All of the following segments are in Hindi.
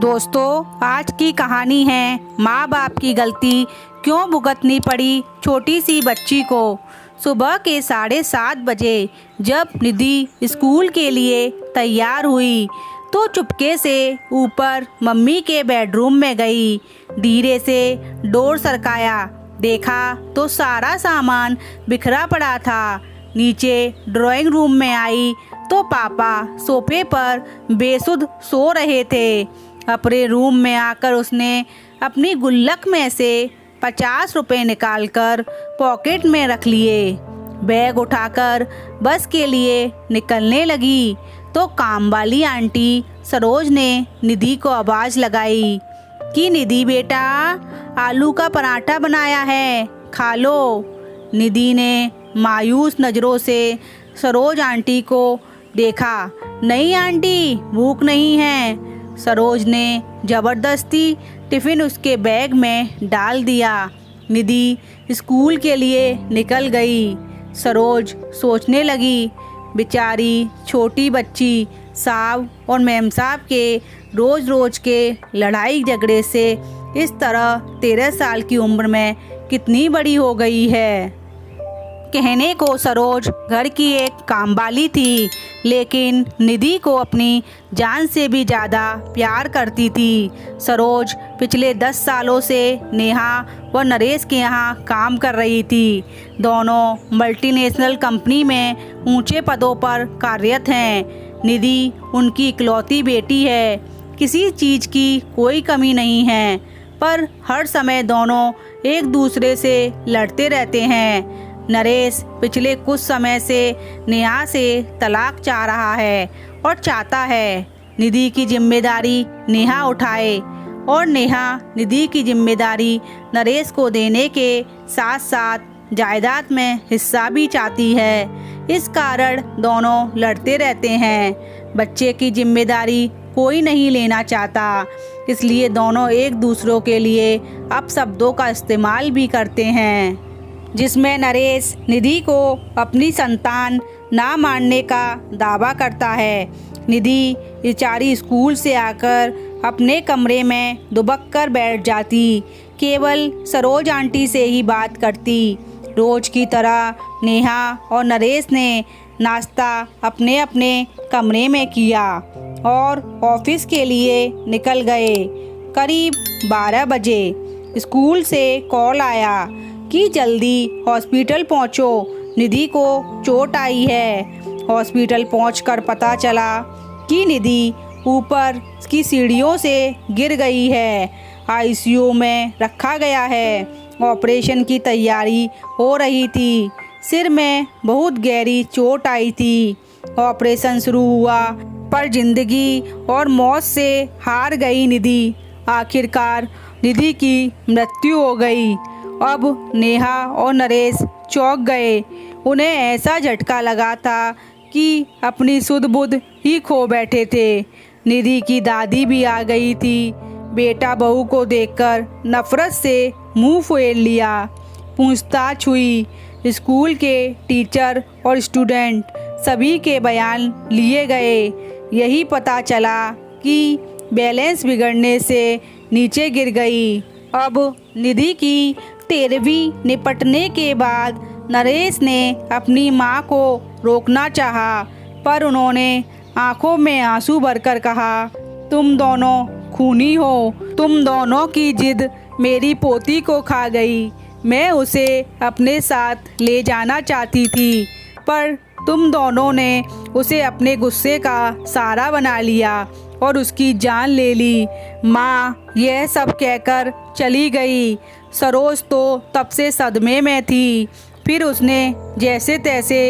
दोस्तों, आज की कहानी है माँ बाप की गलती क्यों भुगतनी पड़ी छोटी सी बच्ची को। सुबह के 7:30 बजे जब निधि स्कूल के लिए तैयार हुई तो चुपके से ऊपर मम्मी के बेडरूम में गई। धीरे से डोर सरकाया, देखा तो सारा सामान बिखरा पड़ा था। नीचे ड्राइंग रूम में आई तो पापा सोफे पर बेसुध सो रहे थे। अपने रूम में आकर उसने अपनी गुल्लक में से 50 रुपए निकालकर पॉकेट में रख लिए। बैग उठाकर बस के लिए निकलने लगी तो काम वाली आंटी सरोज ने निधि को आवाज़ लगाई कि निधि बेटा, आलू का पराठा बनाया है, खा लो। निधि ने मायूस नज़रों से सरोज आंटी को देखा। नहीं आंटी, भूख नहीं है। सरोज ने ज़बरदस्ती टिफ़िन उसके बैग में डाल दिया। निधि स्कूल के लिए निकल गई। सरोज सोचने लगी, बेचारी छोटी बच्ची साहब और मैम साहब के रोज़ के लड़ाई झगड़े से इस तरह 13 साल की उम्र में कितनी बड़ी हो गई है। कहने को सरोज घर की एक कामवाली थी, लेकिन निधि को अपनी जान से भी ज़्यादा प्यार करती थी। सरोज पिछले 10 सालों से नेहा व नरेश के यहाँ काम कर रही थी। दोनों मल्टीनेशनल कंपनी में ऊंचे पदों पर कार्यरत हैं। निधि उनकी इकलौती बेटी है, किसी चीज़ की कोई कमी नहीं है, पर हर समय दोनों एक दूसरे से लड़ते रहते हैं। नरेश पिछले कुछ समय से नेहा से तलाक चाह रहा है और चाहता है निधि की जिम्मेदारी नेहा उठाए और नेहा निधि की जिम्मेदारी नरेश को देने के साथ साथ जायदाद में हिस्सा भी चाहती है। इस कारण दोनों लड़ते रहते हैं। बच्चे की जिम्मेदारी कोई नहीं लेना चाहता, इसलिए दोनों एक दूसरों के लिए अपशब्दों का इस्तेमाल भी करते हैं, जिसमें नरेश निधि को अपनी संतान ना मानने का दावा करता है। निधि बेचारी स्कूल से आकर अपने कमरे में दुबक कर बैठ जाती, केवल सरोज आंटी से ही बात करती। रोज की तरह नेहा और नरेश ने नाश्ता अपने अपने कमरे में किया और ऑफिस के लिए निकल गए। करीब 12 बजे स्कूल से कॉल आया कि जल्दी हॉस्पिटल पहुंचो, निधि को चोट आई है। हॉस्पिटल पहुंचकर पता चला कि निधि ऊपर की सीढ़ियों से गिर गई है। आईसीयू में रखा गया है। ऑपरेशन की तैयारी हो रही थी। सिर में बहुत गहरी चोट आई थी। ऑपरेशन शुरू हुआ, पर जिंदगी और मौत से हार गई निधि। आखिरकार निधि की मृत्यु हो गई। अब नेहा और नरेश चौंक गए। उन्हें ऐसा झटका लगा था कि अपनी सुध बुध ही खो बैठे थे। निधि की दादी भी आ गई थी। बेटा बहू को देखकर नफरत से मुंह फेर लिया। पूछताछ हुई। स्कूल के टीचर और स्टूडेंट सभी के बयान लिए गए। यही पता चला कि बैलेंस बिगड़ने से नीचे गिर गई। अब निधि की 13वीं निपटने के बाद नरेश ने अपनी मां को रोकना चाहा, पर उन्होंने आंखों में आंसू भरकर कहा, तुम दोनों खूनी हो। तुम दोनों की जिद मेरी पोती को खा गई। मैं उसे अपने साथ ले जाना चाहती थी, पर तुम दोनों ने उसे अपने गुस्से का सहारा बना लिया और उसकी जान ले ली। माँ यह सब कहकर चली गई। सरोज तो तब से सदमे में थी। फिर उसने जैसे तैसे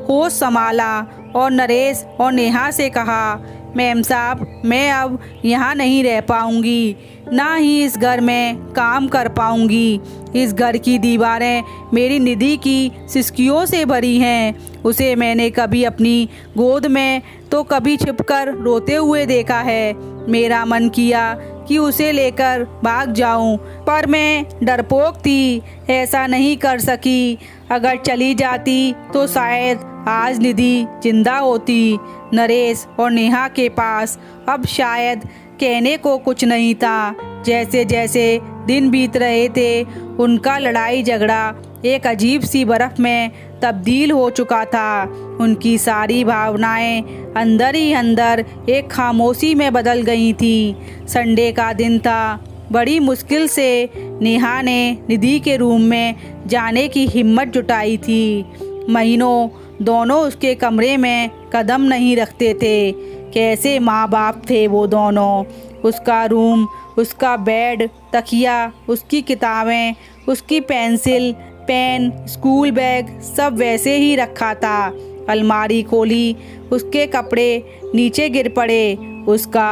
होश संभाला और नरेश और नेहा से कहा, मैम साहब, मैं अब यहाँ नहीं रह पाऊँगी, ना ही इस घर में काम कर पाऊँगी। इस घर की दीवारें मेरी निधि की सिसकियों से भरी हैं। उसे मैंने कभी अपनी गोद में तो कभी छिपकर रोते हुए देखा है। मेरा मन किया कि उसे लेकर भाग जाऊं, पर मैं डरपोक थी, ऐसा नहीं कर सकी। अगर चली जाती तो शायद आज निधि जिंदा होती। नरेश और नेहा के पास अब शायद कहने को कुछ नहीं था। जैसे जैसे दिन बीत रहे थे, उनका लड़ाई झगड़ा एक अजीब सी बर्फ़ में तब्दील हो चुका था। उनकी सारी भावनाएं अंदर ही अंदर एक खामोशी में बदल गई थी। संडे का दिन था। बड़ी मुश्किल से नेहा ने निधि के रूम में जाने की हिम्मत जुटाई थी। महीनों दोनों उसके कमरे में कदम नहीं रखते थे। कैसे माँ बाप थे वो दोनों। उसका रूम, उसका बेड, तकिया, उसकी किताबें, उसकी पेंसिल, पेन, स्कूल बैग सब वैसे ही रखा था। अलमारी खोली, उसके कपड़े नीचे गिर पड़े। उसका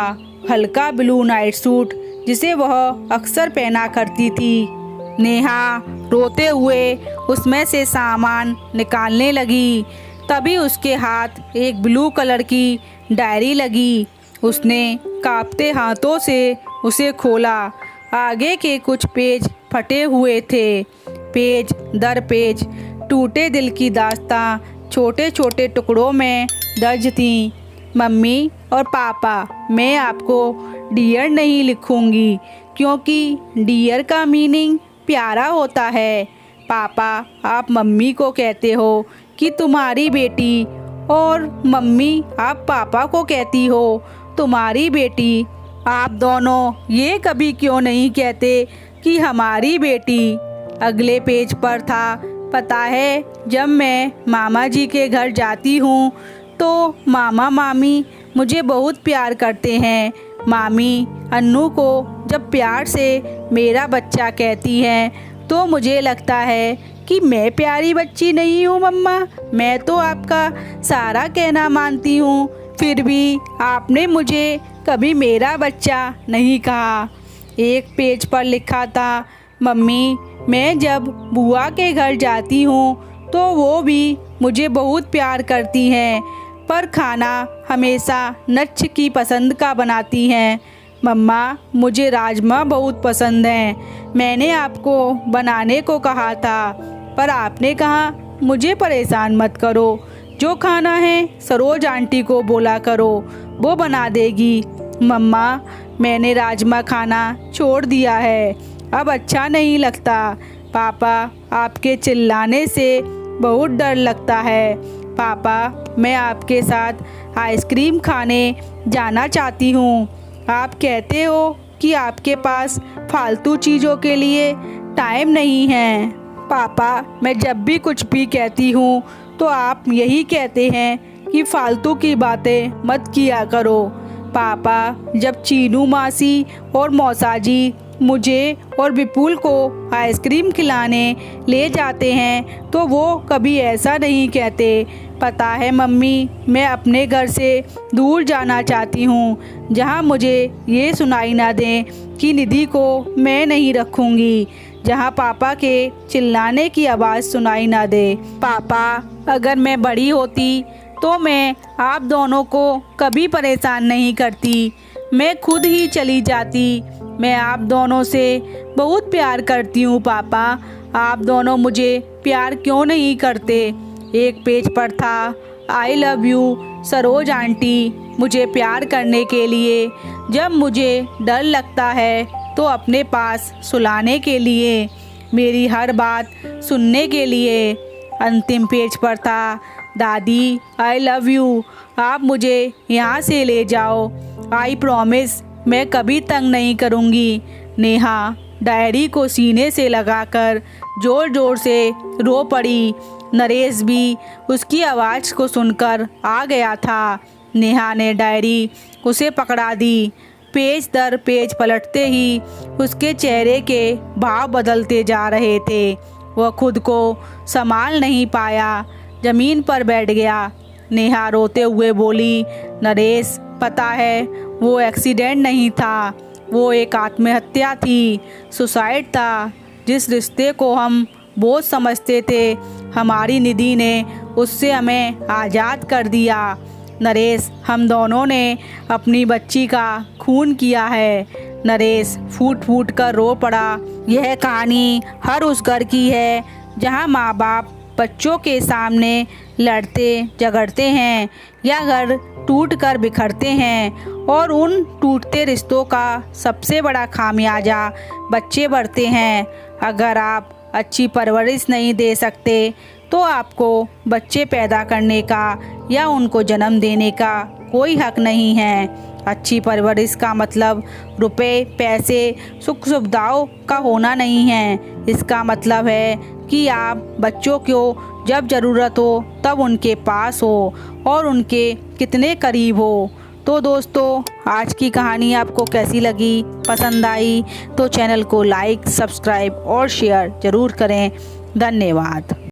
हल्का ब्लू नाइट सूट जिसे वह अक्सर पहना करती थी। नेहा रोते हुए उसमें से सामान निकालने लगी। तभी उसके हाथ एक ब्लू कलर की डायरी लगी। उसने कांपते हाथों से उसे खोला। आगे के कुछ पेज फटे हुए थे। पेज दर पेज टूटे दिल की दास्तां छोटे छोटे टुकड़ों में दर्ज थी। मम्मी और पापा, मैं आपको डियर नहीं लिखूंगी क्योंकि डियर का मीनिंग प्यारा होता है। पापा, आप मम्मी को कहते हो कि तुम्हारी बेटी, और मम्मी आप पापा को कहती हो तुम्हारी बेटी। आप दोनों ये कभी क्यों नहीं कहते कि हमारी बेटी। अगले पेज पर था, पता है जब मैं मामा जी के घर जाती हूँ तो मामा मामी मुझे बहुत प्यार करते हैं। मामी अन्नू को जब प्यार से मेरा बच्चा कहती हैं तो मुझे लगता है कि मैं प्यारी बच्ची नहीं हूँ मम्मा। मैं तो आपका सारा कहना मानती हूँ, फिर भी आपने मुझे कभी मेरा बच्चा नहीं कहा। एक पेज पर लिखा था, मम्मी मैं जब बुआ के घर जाती हूँ तो वो भी मुझे बहुत प्यार करती हैं, पर खाना हमेशा नच्छ की पसंद का बनाती हैं। मम्मा मुझे राजमा बहुत पसंद हैं। मैंने आपको बनाने को कहा था, पर आपने कहा मुझे परेशान मत करो। जो खाना है सरोज आंटी को बोला करो, वो बना देगी। मम्मा मैंने राजमा खाना छोड़ दिया है, अब अच्छा नहीं लगता। पापा आपके चिल्लाने से बहुत डर लगता है। पापा मैं आपके साथ आइसक्रीम खाने जाना चाहती हूँ। आप कहते हो कि आपके पास फालतू चीज़ों के लिए टाइम नहीं है। पापा मैं जब भी कुछ भी कहती हूँ तो आप यही कहते हैं कि फालतू की बातें मत किया करो। पापा जब चीनू मासी और मौसाजी मुझे और विपुल को आइसक्रीम खिलाने ले जाते हैं तो वो कभी ऐसा नहीं कहते। पता है मम्मी, मैं अपने घर से दूर जाना चाहती हूँ, जहाँ मुझे ये सुनाई ना दें कि निधि को मैं नहीं रखूँगी, जहाँ पापा के चिल्लाने की आवाज़ सुनाई ना दे। पापा अगर मैं बड़ी होती तो मैं आप दोनों को कभी परेशान नहीं करती, मैं खुद ही चली जाती। मैं आप दोनों से बहुत प्यार करती हूँ पापा, आप दोनों मुझे प्यार क्यों नहीं करते। एक पेज पर था, I love you Saroj aunty, मुझे प्यार करने के लिए, जब मुझे डर लगता है तो अपने पास सुलाने के लिए, मेरी हर बात सुनने के लिए। अंतिम पेज पर था, दादी आई लव यू, आप मुझे यहाँ से ले जाओ, आई प्रॉमिस मैं कभी तंग नहीं करूँगी। नेहा डायरी को सीने से लगाकर ज़ोर ज़ोर से रो पड़ी। नरेश भी उसकी आवाज़ को सुनकर आ गया था। नेहा ने डायरी उसे पकड़ा दी। पेज दर पेज पलटते ही उसके चेहरे के भाव बदलते जा रहे थे। वह खुद को संभाल नहीं पाया, ज़मीन पर बैठ गया। नेहा रोते हुए बोली, नरेश पता है वो एक्सीडेंट नहीं था, वो एक आत्महत्या थी, सुसाइड था। जिस रिश्ते को हम बोझ समझते थे, हमारी निधि ने उससे हमें आज़ाद कर दिया। नरेश हम दोनों ने अपनी बच्ची का खून किया है। नरेश फूट फूट कर रो पड़ा। यह कहानी हर उस घर की है जहां माँ बाप बच्चों के सामने लड़ते झगड़ते हैं या घर टूट कर बिखरते हैं और उन टूटते रिश्तों का सबसे बड़ा खामियाजा बच्चे बढ़ते हैं। अगर आप अच्छी परवरिश नहीं दे सकते तो आपको बच्चे पैदा करने का या उनको जन्म देने का कोई हक नहीं है। अच्छी परवरिश का मतलब रुपए, पैसे, सुख सुविधाओं का होना नहीं है। इसका मतलब है कि आप बच्चों को जब ज़रूरत हो तब उनके पास हो और उनके कितने करीब हो। तो दोस्तों, आज की कहानी आपको कैसी लगी? पसंद आई तो चैनल को लाइक, सब्सक्राइब और शेयर ज़रूर करें। धन्यवाद।